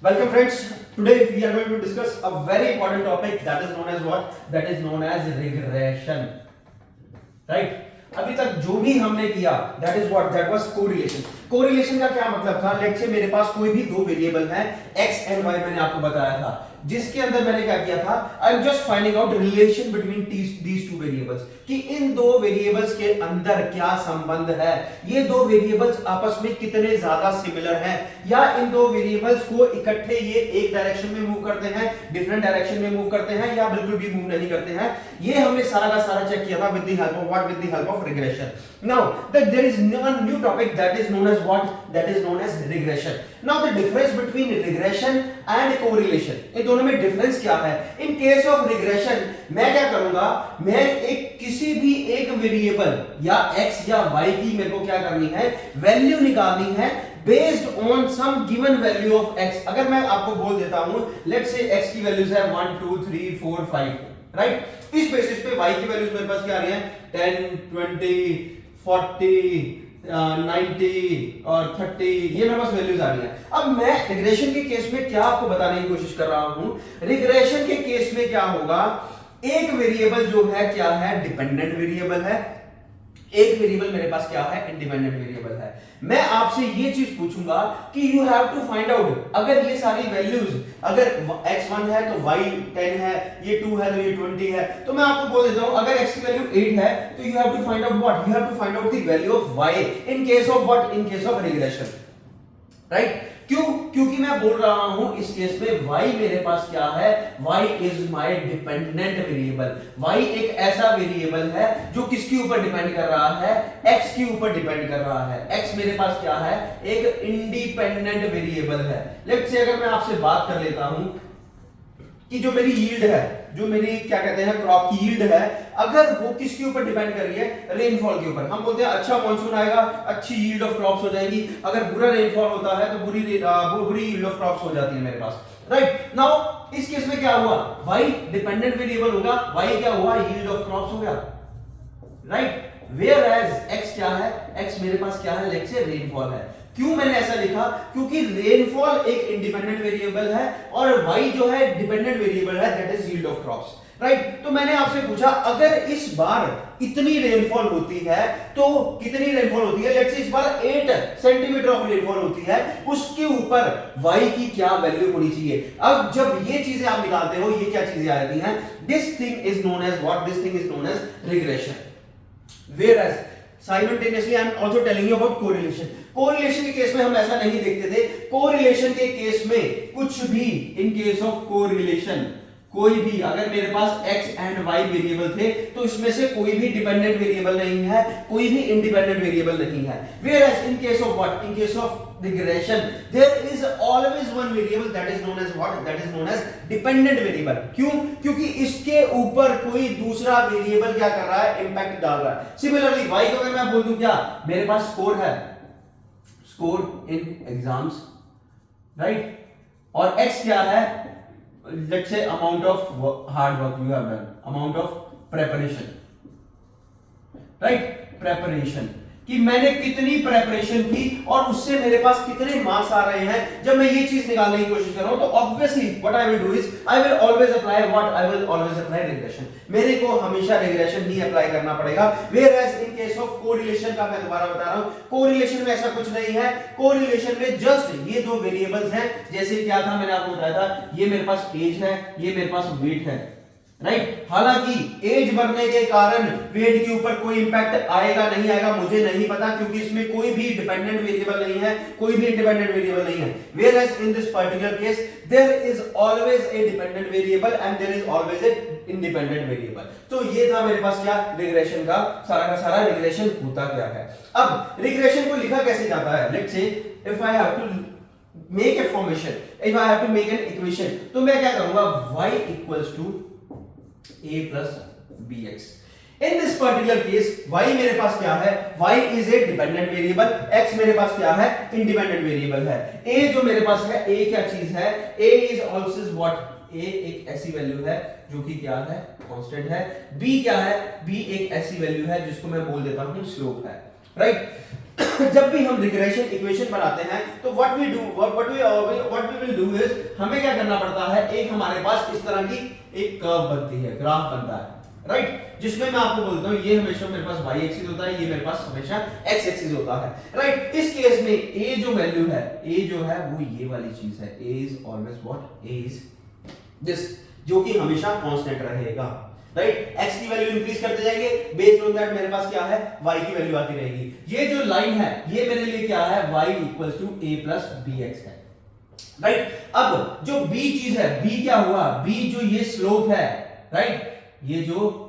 Welcome friends. Today we are going to discuss a very important topic that is known as what? That is known as regression. Right? अभी तक जो भी हमने किया that is what? That was correlation. Correlation का क्या मतलब था? लेट्स से मेरे पास कोई भी दो वेरिएबल हैं x एंड y, मैंने आपको बताया था, जिसके अंदर मैंने क्या किया था, I am just finding out relation between these two variables, कि इन दो वेरिएबल्स के अंदर क्या संबंध है, ये दो वेरिएबल्स आपस में कितने ज्यादा सिमिलर हैं, या इन दो वेरिएबल्स को इकट्ठे ये एक डायरेक्शन में मूव करते हैं, डिफरेंट डायरेक्शन में मूव करते हैं, या बिल्कुल भी मूव नहीं करते हैं। ये हमने सारा का सारा चेक किया था with the help of what? With the help of regression. Now there is one new topic that is known as what? That is known as regression. Now the difference between regression and correlation, इन दोनों में difference क्या है? इन case of regression मैं क्या करूंगा, मैं एक किसी भी एक वेरिएबल या x या y की मेरे को क्या करनी है, वैल्यू निकालनी है based on some given value of x। अगर मैं आपको बोल देता हूं लेट्स से x की वैल्यूज है 1 2 3 4 5, राइट, इस बेसिस पे y की वैल्यूज मेरे पास क्या आ रही है 10 20 40 90 और 30, ये मेरे पास वैल्यूज आ रही है। अब मैं रिग्रेशन के केस में क्या आपको बताने की कोशिश कर रहा हूं, रिग्रेशन के केस में क्या होगा, एक वेरिएबल जो है क्या है, डिपेंडेंट वेरिएबल है, एक वेरिएबल मेरे पास क्या है, इंडिपेंडेंट वेरिएबल है। मैं आपसे ये चीज पूछूंगा कि you have to find out, अगर ये सारी वैल्यूज, अगर x1 है तो y 10 है, ये 2 है तो ये 20 है, तो मैं आपको बोल देता हूं अगर x की वैल्यू 8 है तो you have to find out what? You have to find out the value of y in case of what? In case of regression, right? क्यों? क्योंकि मैं बोल रहा हूं इस केस में y मेरे पास क्या है, y is my dependent variable. y एक ऐसा वेरिएबल है जो किसके ऊपर डिपेंड कर रहा है, x के ऊपर डिपेंड कर रहा है। x मेरे पास क्या है, एक इंडिपेंडेंट वेरिएबल है। लेट्स से अगर मैं आपसे बात कर लेता हूं कि जो मेरी यील्ड है, जो मेरी क्या कहते हैं क्रॉप की यील्ड है, अगर वो किसके ऊपर डिपेंड कर रही है, रेनफॉल के ऊपर। हम बोलते हैं अच्छा मॉनसून आएगा, अच्छी यील्ड ऑफ क्रॉप्स हो जाएगी, अगर बुरा रेनफॉल होता है तो बुरी यील्ड ऑफ क्रॉप्स हो जाती है मेरे पास, राइट? नाउ इस केस में क्या हुआ, y डिपेंडेंट वेरिएबल होगा, y क्या हुआ, यील्ड ऑफ क्रॉप्स हो गया, राइट? वेयर एज x क्या है, x मेरे पास क्या है, लेट्स से रेनफॉल है। क्यों मैंने ऐसा लिखा? क्योंकि रेनफॉल एक इंडिपेंडेंट वेरिएबल है और y जो है डिपेंडेंट वेरिएबल है, that is yield of crops, right? तो मैंने आपसे पूछा अगर इस बार इतनी रेनफॉल होती है तो कितनी रेनफॉल होती है, लेट्स से इस बार 8 सेंटीमीटर ऑफ रेनफॉल होती है, उसके ऊपर y की क्या वैल्यू होनी चाहिए। अब जब ये चीजें आप निकालते हो, ये क्या चीजें आ जाती हैं, this thing is known as what? This thing is known as regression. Whereas simultaneously I am also telling you about correlation. Correlation के केस में हम ऐसा नहीं देखते थे। कोरिलेशन के केस में कुछ भी, इन केस ऑफ कोरिलेशन, कोई भी, अगर मेरे पास x एंड y वेरिएबल थे तो इसमें से कोई भी डिपेंडेंट वेरिएबल नहीं है, कोई भी इंडिपेंडेंट वेरिएबल नहीं है। Whereas in case of what? In case of regression there is always one variable that is known as what? That is known as dependent variable। क्यों? क्योंकि इसके ऊपर कोई दूसरा वेरिएबल क्या कर रहा है, इंपैक्ट डाल रहा है। सिमिलरली y को अगर मैं बोल दूं क्या, मेरे पास स्कोर है, स्कोर इन एग्जाम्स, राइट? और x क्या है, let's say amount of hard work you have done, amount of preparation, right? preparation, कि मैंने कितनी प्रेपरेशन की और उससे मेरे पास कितने मार्क्स आ रहे हैं। जब मैं ये चीज निकालने की कोशिश कर रहा हूं तो obviously what I will do is I will always apply what? I will always apply regression. मेरे को हमेशा रिग्रेशन ही अप्लाई करना पड़ेगा। Whereas in case of correlation का मैं दोबारा बता रहा हूं, कोरिलेशन में ऐसा कुछ नहीं है। कोरिलेशन में जस्ट ये दो वेरिएबल्स हैं, जैसे क्या था मैंने आपको बताया था, ये मेरे पास एज है, ये मेरे पास वेट है, राइट? हालांकि एज बढ़ने के कारण वेट के ऊपर कोई इंपैक्ट आएगा नहीं आएगा मुझे नहीं पता, क्योंकि इसमें कोई भी डिपेंडेंट वेरिएबल नहीं है, कोई भी इंडिपेंडेंट वेरिएबल नहीं है। Whereas in this particular case there is always a dependent variable and there is always a independent variable. तो ये था मेरे पास क्या, रिग्रेशन का सारा रिग्रेशन होता क्या है। अब रिग्रेशन को लिखा कैसे जाता है, let's say if I have to make a formation, if I have to make an equation, तो मैं क्या करूंगा, y equals to a plus bx। In this particular case y मेरे पास क्या है, y is a dependent variable, x मेरे पास क्या है, independent variable है। a जो मेरे पास है, a क्या चीज है, a is also what? a एक ऐसी वैल्यू है जो कि क्या है, कांस्टेंट है। b क्या है, b एक ऐसी वैल्यू है जिसको मैं बोल देता हूं स्लोप है, राइट? जब भी हम रिग्रेशन इक्वेशन बनाते हैं तो what we will do is, हमें क्या करना पड़ता है, एक हमारे पास इस तरह की एक कर्व बनती है, ग्राफ बनता है, राइट, जिसमें मैं आपको बोलता हूं ये हमेशा मेरे पास y एक्सिस होता है, ये मेरे पास हमेशा x एक्सिस होता है, राइट। इस केस में a जो वैल्यू है, a जो है वो ये वाली चीज है, a is always what, a is this, जो कि हमेशा कांस्टेंट रहेगा, राइट। x की वैल्यू इंक्रीज करते जाएंगे, बेस्ड ऑन दैट मेरे पास क्या है, y की वैल्यू आती रहेगी। ये जो लाइन है ये मेरे लिए क्या है, y equals to a plus bx है, राइट। अब जो b चीज है, b क्या हुआ, b जो ये स्लोप है, राइट, ये जो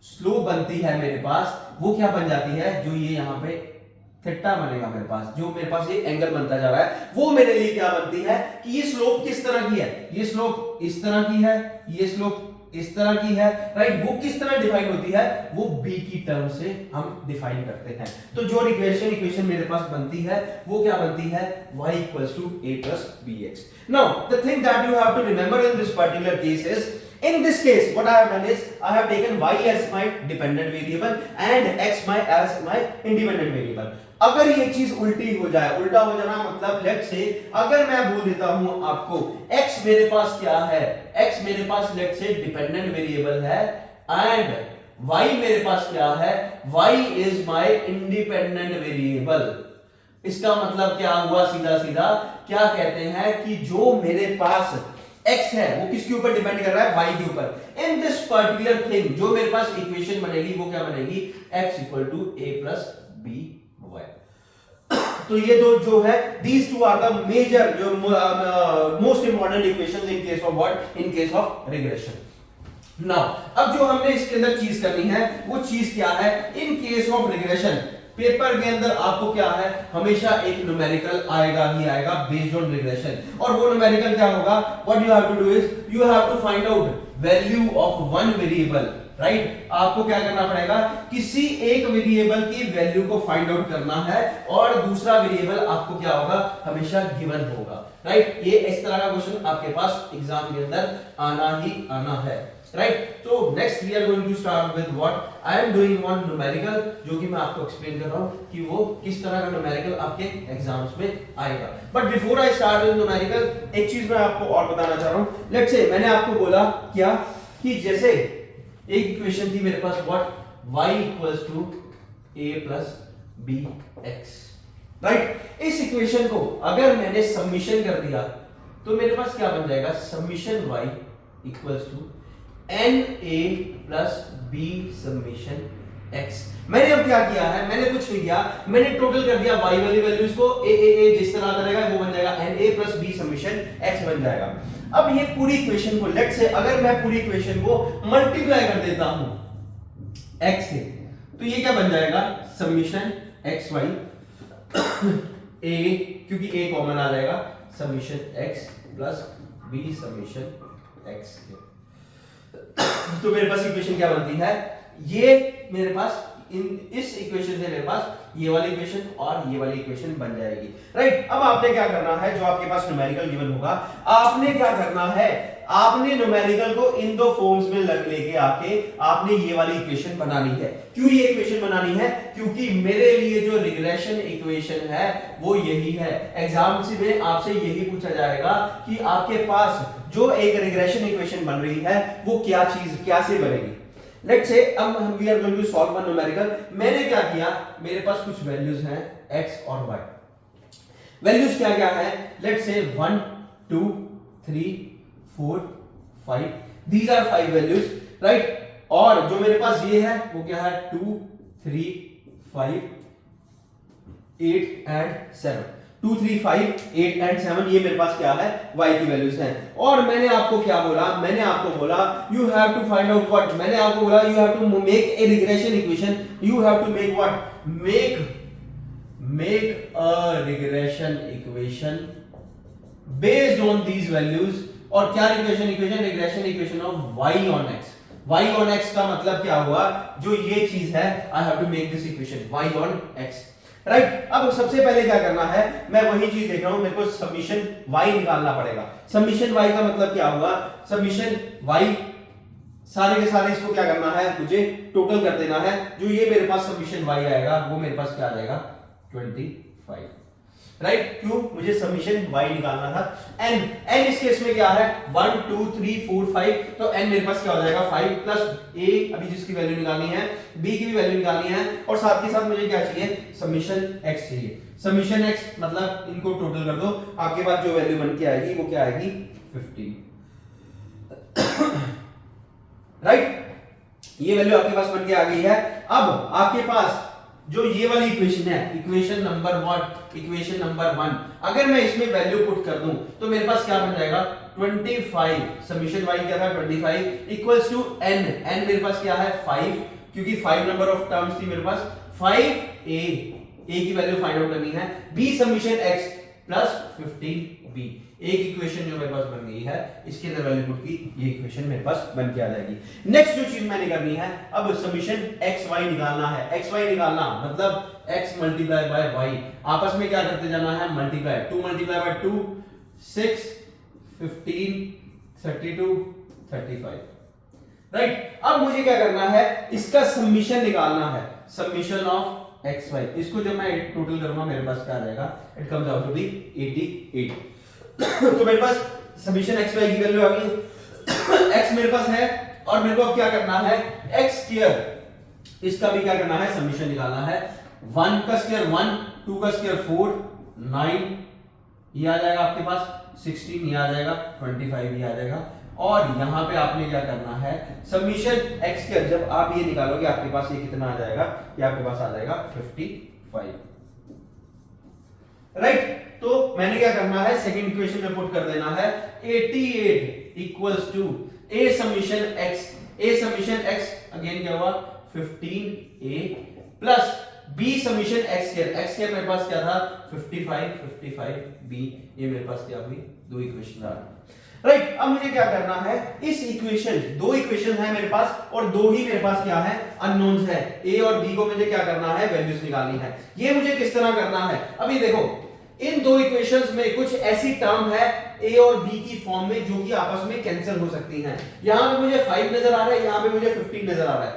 स्लोप बनती है मेरे पास वो क्या बन जाती है, जो ये यहां पे थीटा बनेगा मेरे पास, जो मेरे पास ये एंगल बनता जा रहा है वो मेरे लिए क्या बनती है कि ये स्लोप किस तरह की है, ये स्लोप इस तरह की है, ये स्लोप इस तरह की है, राइट। वो किस तरह डिफाइन होती है, वो b की टर्म से हम डिफाइन करते हैं। तो जो इक्वेशन मेरे पास बनती है वो क्या बनती है, y equals to a plus bx। Now the thing that you have to remember in this particular case is, in this case what I have done is I have taken y as my dependent variable and x as my independent variable। अगर ये चीज उल्टी हो जाए, उल्टा हो जाना मतलब लेट्स से अगर मैं बोल देता हूं आपको x मेरे पास क्या है, x मेरे पास लेट्स से डिपेंडेंट वेरिएबल है एंड y मेरे पास क्या है, y is my independent variable. इसका मतलब क्या हुआ, सीधा सीधा क्या कहते हैं कि जो मेरे पास x है वो किसके ऊपर डिपेंड कर रहा है, y के ऊपर। इन दिस पर्टिकुलर थिंग जो मेरे पास इक्वेशन बनेगी वो क्या बनेगी, x इक्वल टू a प्लस b y। तो ये दो जो है, these two are the major जो most important equations in case of what, in case of regression। Now अब जो हमने इसके अंदर चीज करनी है वो चीज क्या है, इन केस ऑफ रिग्रेशन पेपर के अंदर आपको क्या है, हमेशा एक न्यूमेरिकल आएगा ही आएगा बेस्ड ऑन रिग्रेशन। और वो न्यूमेरिकल क्या होगा, what you have to do is you have to find out value of one variable, right. आपको क्या करना पड़ेगा, किसी एक वेरिएबल की वैल्यू को फाइंड आउट करना है और दूसरा वेरिएबल आपको क्या होगा, हमेशा गिवन होगा, राइट। ये इस तरह का क्वेश्चन आपके पास एग्जाम के अंदर आना ही आना है, राइट। तो next we are going to start with what I am doing one numerical, जो कि मैं आपको एक्सप्लेन कर रहा हूं कि वो किस तरह का न्यूमेरिकल आपके एग्जाम्स में आएगा। But before I start with numerical एक चीज मैं आपको और बताना चाह रहा हूं। लेट्स से मैंने आपको बोला क्या कि जैसे एक इक्वेशन थी मेरे पास what, y equals to a plus bx, right. इस इक्वेशन को अगर मैंने समीशन कर दिया तो मेरे पास क्या बन जाएगा, summation y equals to na plus b summation x। मैंने अब क्या किया है, मैंने कुछ नहीं किया, मैंने टोटल कर दिया y वाली वैल्यूज को, a जिस तरह करेगा वो बन जाएगा na plus b summation x बन जाएगा। अब ये पूरी इक्वेशन को लेट्स से अगर मैं पूरी इक्वेशन को मल्टीप्लाई कर देता हूं x से, तो ये क्या बन जाएगा, समीशन x y a, क्योंकि a कॉमन आ जाएगा, summation x plus b summation x। तो मेरे पास इक्वेशन क्या बनती है, ये मेरे पास इस इक्वेशन से मेरे पास ये वाली इक्वेशन और ये वाली इक्वेशन बन जाएगी, राइट। अब आपने क्या करना है, जो आपके पास न्यूमेरिकल गिवन होगा आपने क्या करना है, आपने न्यूमेरिकल को इन दो फॉर्म्स में लेके आके आपने ये वाली इक्वेशन बनानी है। क्यों ये इक्वेशन बनानी है, क्योंकि मेरे लिए जो रिग्रेशन इक्वेशन है वो यही है। एग्जाम में आपसे यही पूछा जाएगा कि आपके पास जो एक रिग्रेशन इक्वेशन बन रही है वो क्या चीज क्या से बनेगी। लेट्स से अब we are going to solve one numerical. मैंने क्या किया, मेरे पास कुछ वैल्यूज हैं x और y। वैल्यूज क्या क्या है, लेट्स से 1 2 3 4 5, दीज आर 5 वैल्यूज, राइट। और जो मेरे पास ये है वो क्या है, 2 3 5 8 एंड 7, 2 3 5 8 एंड 7 ये मेरे पास क्या है, y की वैल्यूज हैं। और मैंने आपको क्या बोला, मैंने आपको बोला you have to find out what, मैंने आपको बोला you have to make a regression equation, you have to make what, make a regression equation based on these values. और क्या regression regression equation of y on x। y on x का मतलब क्या हुआ, जो ये चीज है I have to make this equation y on x, right. अब सबसे पहले क्या करना है, मैं वही चीज देख रहा हूं, मेरे को समीशन y निकालना पड़ेगा। समीशन y का मतलब क्या हुआ, समीशन y सारे के सारे इसको क्या करना है, मुझे टोटल कर देना है। जो ये मेरे पास समीशन y आएगा वो मेरे पास क्या आ जाएगा, 25, राइट। क्यों? मुझे समीशन y निकालना था। n इस केस में क्या है 1 2 3 4 5, तो n मेरे पास क्या हो जाएगा 5 प्लस a अभी जिसकी वैल्यू निकालनी है, b की भी वैल्यू निकालनी है, और साथ के साथ मुझे क्या चाहिए समीशन x चाहिए। समीशन x मतलब इनको टोटल कर दो, आपके पास जो वैल्यू बन के आएगी वो क्या आएगी 15, राइट। ये वैल्यू आपके पास बन के आ गई है। अब आपके पास जो ये वाली इक्वेशन है, इक्वेशन नंबर 1, अगर मैं इसमें वैल्यू पुट कर दूं तो मेरे पास क्या बन जाएगा 25, समीशन y क्या था 25 इक्वल्स टू n मेरे पास क्या है 5, क्योंकि 5 नंबर ऑफ टर्म्स थी मेरे पास, 5a की वैल्यू फाइंड आउट करनी है, b summation x plus 15b। एक इक्वेशन जो मेरे पास बन गई है, इसके अंदर वैल्यू पुट की, ये इक्वेशन मेरे पास बन के आ जाएगी। नेक्स्ट जो चीज मैंने करनी है, अब समीशन x y निकालना है। x y निकालना मतलब x मल्टीप्लाई बाय y, आपस में क्या करते जाना है मल्टीप्लाई, 2 मल्टीप्लाई बाय 2 6 15 32 35, राइट। अब मुझे क्या करना है, इसका समीशन निकालना है, समीशन ऑफ एक्स वाई। इसको जब मैं टोटल करूंगा मेरे पास क्या आ जाएगा, it comes out to be 88। तो मेरे पास समीशन एक्स वाई की वैल्यू आ गई, एक्स मेरे पास है, और मेरे को अब क्या करना है एक्स स्क्वायर, इसका भी क्या करना है समीशन निकालना है। 1 का स्क्वायर 1, 2 का स्क्वायर 4 9, ये आ जाएगा आपके पास 16, ये आ जाएगा 25, ये आ जाएगा, और यहां पे आपने क्या करना है समीशन x स्क्वायर, जब आप ये निकालोगे आपके पास ये कितना आ जाएगा, ये आपके पास आ जाएगा 55, राइट। तो मैंने क्या करना है सेकंड इक्वेशन में पुट कर देना है 88 equals to a summation x again क्या हुआ 15a plus b summation x square मेरे पास क्या था 55b, ये मेरे पास क्या हुई दो इक्वेशन आ गई, राइट। अब मुझे क्या करना है, इस इक्वेशन, दो इक्वेशन है मेरे पास और दो ही मेरे पास क्या है अननोन्स है, a और b को मुझे क्या करना है वैल्यूज निकालनी है। ये मुझे किस तरह करना है, अभी देखो इन दो इक्वेशंस में कुछ ऐसी टर्म है a और b की फॉर्म में जो कि आपस में कैंसिल हो सकती हैं। यहां पे मुझे 5 नजर आ रहा है, यहां पे मुझे 15 नजर आ रहा है,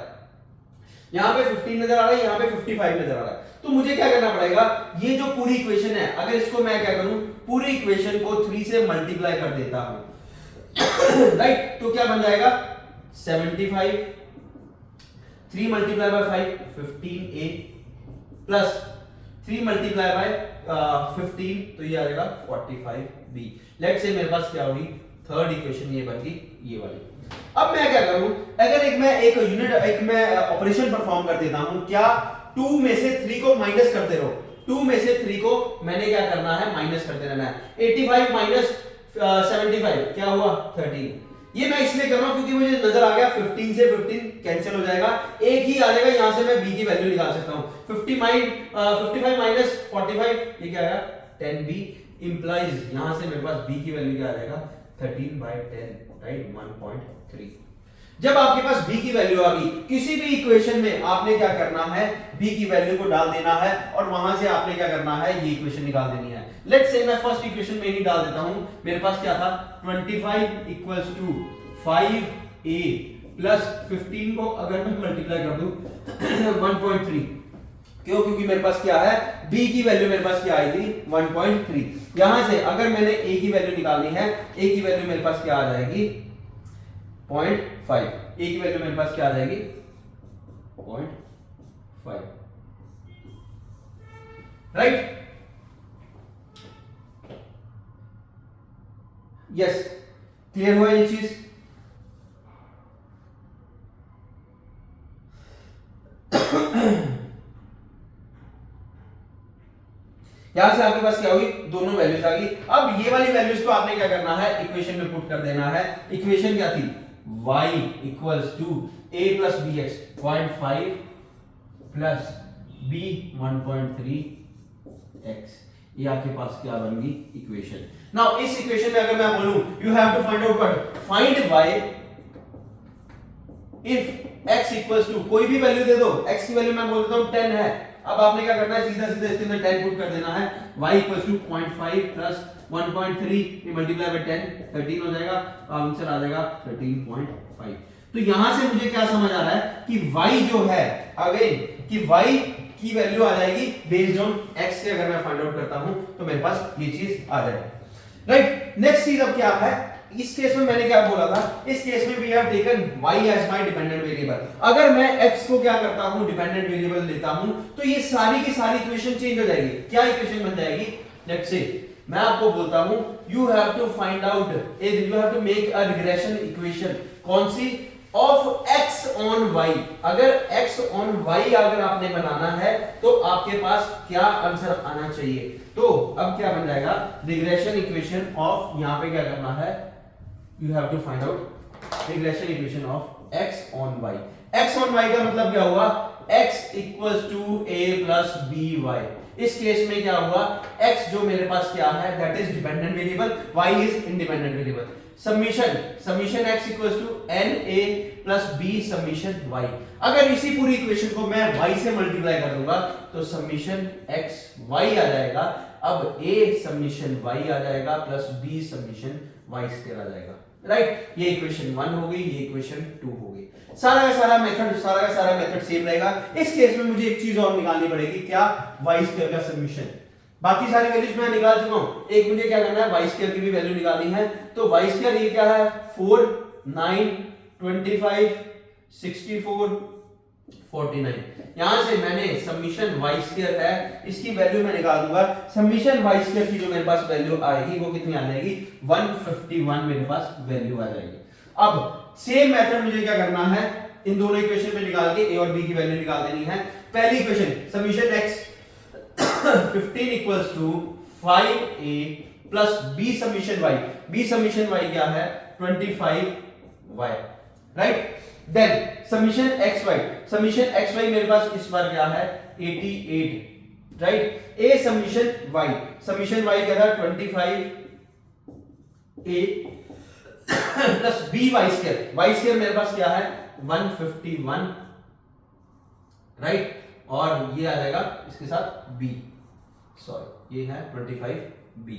यहां पे 15 नजर आ रहा है, यहां पे 55 नजर आ रहा है। तो मुझे क्या करना पड़ेगा, ये जो पूरी इक्वेशन है अगर इसको मैं क्या करूं पूरी इक्वेशन को 3 से मल्टीप्लाई कर देता हूं, राइट। तो क्या बन जाएगा 75, 3 multiply by 5 15a plus 3 multiply by 15, तो ये आ जाएगा 45b। लेट्स से मेरे पास क्या होगी थर्ड इक्वेशन, ये बन गई ये वाली। अब मैं क्या करूं, अगर एक मैं ऑपरेशन परफॉर्म कर देता हूं, क्या 2 में से 3 को माइनस करते रहो, 2 में से 3 को मैंने क्या करना है माइनस करते रहना है। 85 माइनस 75 क्या हुआ 13, ये मैं इसलिए कर रहा हूं क्योंकि मुझे नजर आ गया 15 से 15 कैंसिल हो जाएगा, एक ही आ जाएगा, यहां से मैं b की वैल्यू निकाल सकता हूं। 55 माइनस 45 ये क्या आएगा 10b, इंप्लाइज यहां से मेरे पास b की वैल्यू क्या आ जाएगा 13/10, राइट 1.3। जब आपके पास b की वैल्यू आ गई, किसी भी इक्वेशन में आपने क्या करना है b की वैल्यू को डाल देना है और वहां से आपने क्या करना है ये इक्वेशन निकाल देनी है। लेट्स से मैं फर्स्ट इक्वेशन में ही डाल देता हूं, मेरे पास क्या था 25 इक्वल्स टू 5a प्लस 15 को अगर मैं मल्टीप्लाई कर दूं 1.3, क्यों, क्योंकि मेरे पास क्या है b की वैल्यू मेरे पास क्या आई थी 1.3। यहां से अगर मैंने a की वैल्यू निकालनी है, a की वैल्यू मेरे पास क्या आ जाएगी 0.5, a की वैल्यू मेरे पास क्या आ जाएगी 0.5, राइट। यस, क्लियर हुआ ये चीज। यहां से आपके पास क्या होगी दोनों वैल्यूज आ गई। अब ये वाली वैल्यूज को आपने क्या करना है इक्वेशन में पुट कर देना है। इक्वेशन क्या थी y equals to a plus b x 0.5 plus b 1.3 x, ये आपके पास क्या बन गई इक्वेशन। नाउ इस इक्वेशन में अगर मैं बोलूं you have to find out what, find y if x equals to कोई भी वैल्यू दे दो, x की वैल्यू मैं बोल देता हूं 10 है। अब आपने क्या करना है सीधा सीधा इसके अंदर 10 पुट कर देना है, y equals to 0.5 plus 1.3 multiply by 10 13 हो जाएगा, आंसर आ जाएगा 13.5। तो यहां से मुझे क्या समझ आ रहा है कि y जो है अगेन कि y की वैल्यू आ जाएगी बेस्ड ऑन x से अगर मैं फाइंड आउट करता हूं तो मेरे पास ये चीज आ जाएगी। राइट, नेक्स्ट चीज अब क्या है, इस केस में मैंने क्या बोला था, इस केस में we have taken y as my dependent variable. अगर मैं x को क्या करता हूं डिपेंडेंट वेरिएबल लेता हूं तो ये सारी की सारी इक्वेशन चेंज हो जाएगी। क्या इक्वेशन बन जाएगी, लेट्स से मैं आपको बोलता हूं you have to find out you have to make a regression equation, कौन सी, ऑफ x ऑन y। अगर x ऑन y अगर आपने बनाना है तो आपके पास क्या आंसर आना चाहिए। तो अब क्या बन जाएगा, रिग्रेशन इक्वेशन ऑफ, यहां पे क्या करना है, you have to find out regression equation of x on y। x on y का मतलब क्या हुआ, x equals to a plus by। इस केस में क्या हुआ, x जो मेरे पास क्या है that is dependent variable, y is independent variable। Summation x equals to n a plus b summation y। अगर इसी पूरी इक्वेशन को मैं y से मल्टीप्लाई कर दूंगा तो समीशन x y आ जाएगा। अब a समीशन y आ जाएगा plus b summation y square आ जाएगा। राइट, ये इक्वेशन 1 हो गई, ये इक्वेशन 2 हो गई। सारा का सारा मेथड सेम रहेगा। इस केस में मुझे एक चीज और निकालनी पड़ेगी, क्या, y स्क्वायर का समीशन। बाकी सारी वैल्यूज मैं निकाल चुका हूं, एक मुझे क्या करना है, y स्क्वायर की भी वैल्यू निकालनी है। तो y स्क्वायर ये क्या है, 4 9 25 64 49। यहां से मैंने समीशन y स्क्वायर है इसकी वैल्यू मैं निकाल दूंगा। समीशन y स्क्वायर की जो मेरे पास वैल्यू आएगी वो कितनी आ जाएगी, 151 मेरे पास वैल्यू आ जाएगी। अब सेम मेथड मुझे क्या करना है, इन दोनों इक्वेशन पे निकाल के a और b की वैल्यू निकाल देनी है। पहली equation summation x 15 equals to 5a plus b summation y, b summation y क्या है 25y। Right, then summation xy मेरे पास इस बार क्या है 88। राइट, a समीशन y क्या था 25a plus b y square मेरे पास क्या है 151। राइट, और ये आ जाएगा इसके साथ b, सॉरी ये है 25b।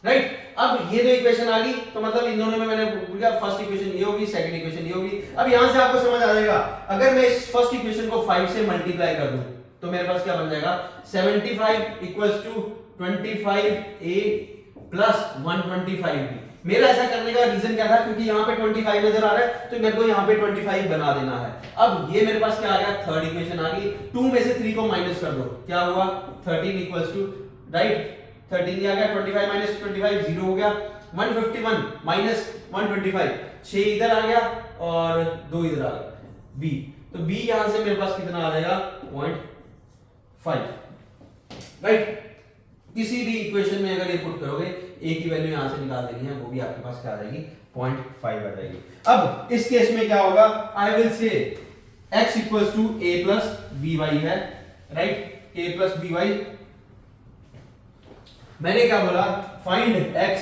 राइट, अब ये दो इक्वेशन आ गई तो मतलब इन दोनों में मैंने बोला फर्स्ट इक्वेशन ये होगी, सेकंड इक्वेशन ये होगी। अब यहां से आपको समझ आ जाएगा, अगर मैं इस फर्स्ट इक्वेशन को 5 से मल्टीप्लाई कर दूं तो मेरे पास क्या बन जाएगा, 75 equals to 25a plus 125b। मेरा ऐसा करने का रीजन क्या था, क्योंकि यहाँ पे 25 नजर आ रहा है तो मेरे को यहाँ पे 25 बना देना है। अब ये मेरे पास क्या आ गया, थर्ड इक्वेशन आ गई। 2 में से 3 को माइनस कर दो, क्या हुआ 13 इक्वल्स टू, राइट 13 ये आ गया 25 माइनस 25 0 हो गया। 151 माइनस 125 6 इधर आ गया और 2 इधर आ गया b। तो b यहां से मेरे पास कितना आ जाएगा 0.5। राइट, किसी भी इक्वेशन में अगर ये पुट करोगे a की वैल्यू यहां से निकाल देनी है, वो भी आपके पास क्या आ जाएगी 0.5 आ जाएगी। अब इस केस में क्या होगा, I will say x equals to a plus by है। राइट, a प्लस by, मैंने क्या बोला, फाइंड x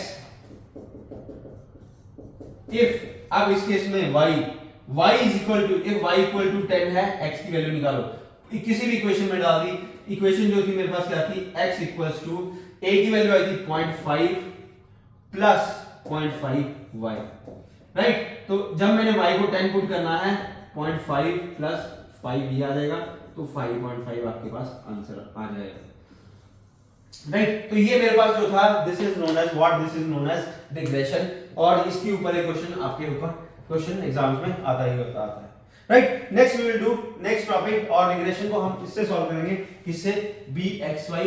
इफ, अब इस केस में y is equal to, if y equal to 10 है x की वैल्यू निकालो। किसी भी इक्वेशन में डाल दी, इक्वेशन जो थी मेरे पास क्या थी, x इक्वल्स टू a की वैल्यू आई थी 0.5 प्लस 0.5y। राइट, तो जब मैंने y को 10 पुट करना है 0.5 प्लस 5 ये आ जाएगा, तो 5.5 आपके पास आंसर आ जाएगा। राइट, तो ये मेरे पास जो था this is known as what, this is known as regression. और इसके ऊपर एक क्वेश्चन आपके ऊपर क्वेश्चन एग्जाम्स में आता ही होता है। Right, next we will do next topic, और रिग्रेशन को हम इससे सॉल्व करेंगे, किससे, bxy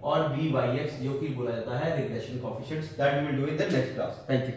और byx, जो कि बोला जाता है regression coefficients. That we will do in the next class. Thank you.